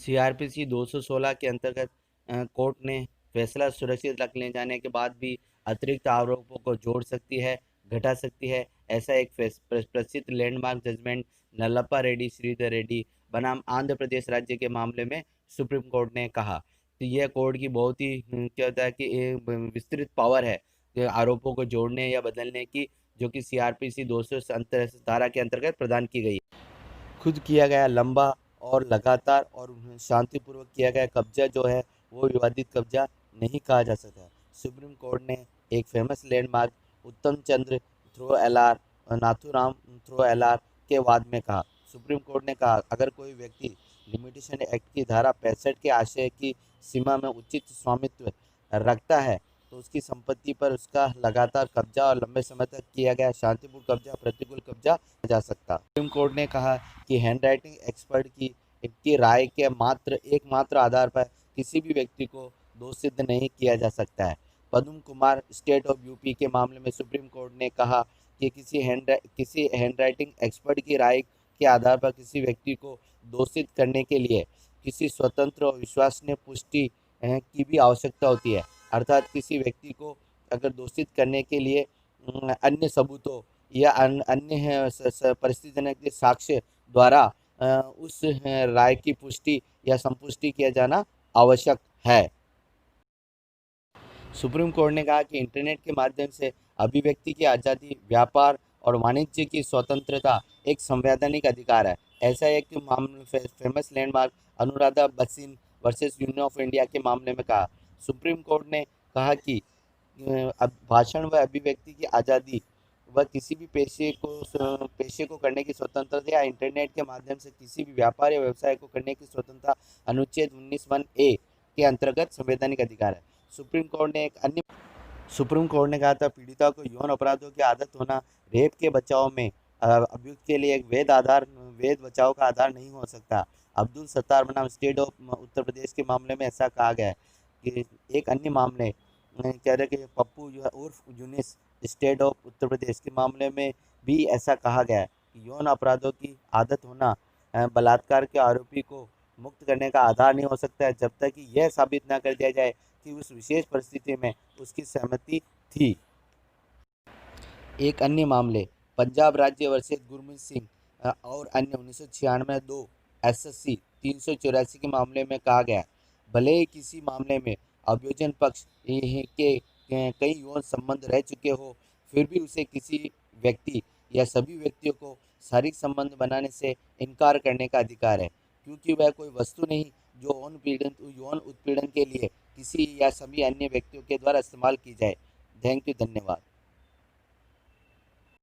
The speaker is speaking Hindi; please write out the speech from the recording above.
सीआरपीसी 216 के अंतर्गत कोर्ट ने फैसला सुरक्षित रख ले जाने के बाद भी अतिरिक्त आरोपों को जोड़ सकती है, घटा सकती है। ऐसा एक प्रसिद्ध लैंडमार्क जजमेंट नल्लप्पा रेड्डी श्रीधर रेड्डी बनाम आंध्र प्रदेश राज्य के मामले में सुप्रीम कोर्ट ने कहा। तो यह कोर्ट की बहुत ही क्या होता है कि विस्तृत पावर है आरोपों को जोड़ने या बदलने की, जो कि सीआरपीसी 200 धारा के अंतर्गत प्रदान की गई। खुद किया गया लंबा और लगातार और शांतिपूर्वक किया गया कब्जा जो है वो विवादित कब्जा नहीं कहा जा सकता। सुप्रीम कोर्ट ने एक famous landmark Uttam Chandra through LR Nathuram through LR के वाद में कहा। सुप्रीम कोर्ट ने कहा, अगर कोई व्यक्ति लिमिटेशन एक्ट की धारा 65 के आशय की सीमा में उचित स्वामित्व रखता है तो उसकी संपत्ति पर उसका लगातार कब्जा और लंबे समय तक किया गया शांतिपूर्ण कब्जा प्रतिकूल कब्जा जा सकता। सुप्रीम कोर्ट ने कहा कि हैंडराइटिंग एक्सपर्ट की राय के एकमात्र आधार पर किसी भी व्यक्ति को दोष सिद्ध नहीं किया जा सकता है। पद्म कुमार स्टेट ऑफ यूपी के मामले में सुप्रीम कोर्ट ने कहा कि किसी हैंडराइटिंग एक्सपर्ट की राय के आधार पर किसी व्यक्ति को दोषित करने के लिए किसी स्वतंत्र और विश्वसनीय पुष्टि की भी आवश्यकता होती है। अर्थात किसी व्यक्ति को अगर दोषित करने के लिए अन्य सबूतों या अन्य परिस्थितिजनक के साक्ष्य द्वारा उस राय की पुष्टि या संपुष्टि किया जाना आवश्यक है। सुप्रीम कोर्ट ने कहा कि इंटरनेट के माध्यम से अभिव्यक्ति की आज़ादी, व्यापार और वाणिज्य की स्वतंत्रता एक संवैधानिक अधिकार है। ऐसा एक मामले famous landmark Anuradha Bassein versus union of India के मामले में कहा। सुप्रीम कोर्ट ने कहा कि भाषण व अभिव्यक्ति की आज़ादी व किसी भी पेशे को करने की स्वतंत्रता या इंटरनेट के माध्यम से किसी भी व्यापार या व्यवसाय को करने की स्वतंत्रता अनुच्छेद 19(1)(a) के अंतर्गत संवैधानिक अधिकार है। सुप्रीम कोर्ट ने कहा था, पीड़िता को यौन अपराधों की आदत होना रेप के बचाव में अभियुक्त के लिए एक वैध बचाव का आधार नहीं हो सकता। अब्दुल सत्तार बनाम स्टेट ऑफ उत्तर प्रदेश के मामले में ऐसा कहा गया है कि एक अन्य मामले कह रहे कि पप्पू जो है उर्फ यूनिस स्टेट ऑफ उत्तर प्रदेश के मामले में भी ऐसा कहा गया है कि यौन अपराधों की आदत होना बलात्कार के आरोपी को मुक्त करने का आधार नहीं हो सकता है, जब तक कि यह साबित न कर दिया जाए कि उस विशेष परिस्थिति में उसकी सहमति थी। एक अन्य मामले पंजाब राज्य वर्सेस गुरमीत सिंह और अन्य 1996 2 SSC 384 के मामले में कहा गया, भले ही किसी मामले में अभियोजन पक्ष के कई यौन संबंध रह चुके हो, फिर भी उसे किसी व्यक्ति या सभी व्यक्तियों को शारीरिक संबंध बनाने से इनकार करने का अधिकार है, क्योंकि वह कोई वस्तु नहीं जो यौन उत्पीड़न के लिए किसी या सभी अन्य व्यक्तियों के द्वारा इस्तेमाल की जाए। थैंक यू, धन्यवाद।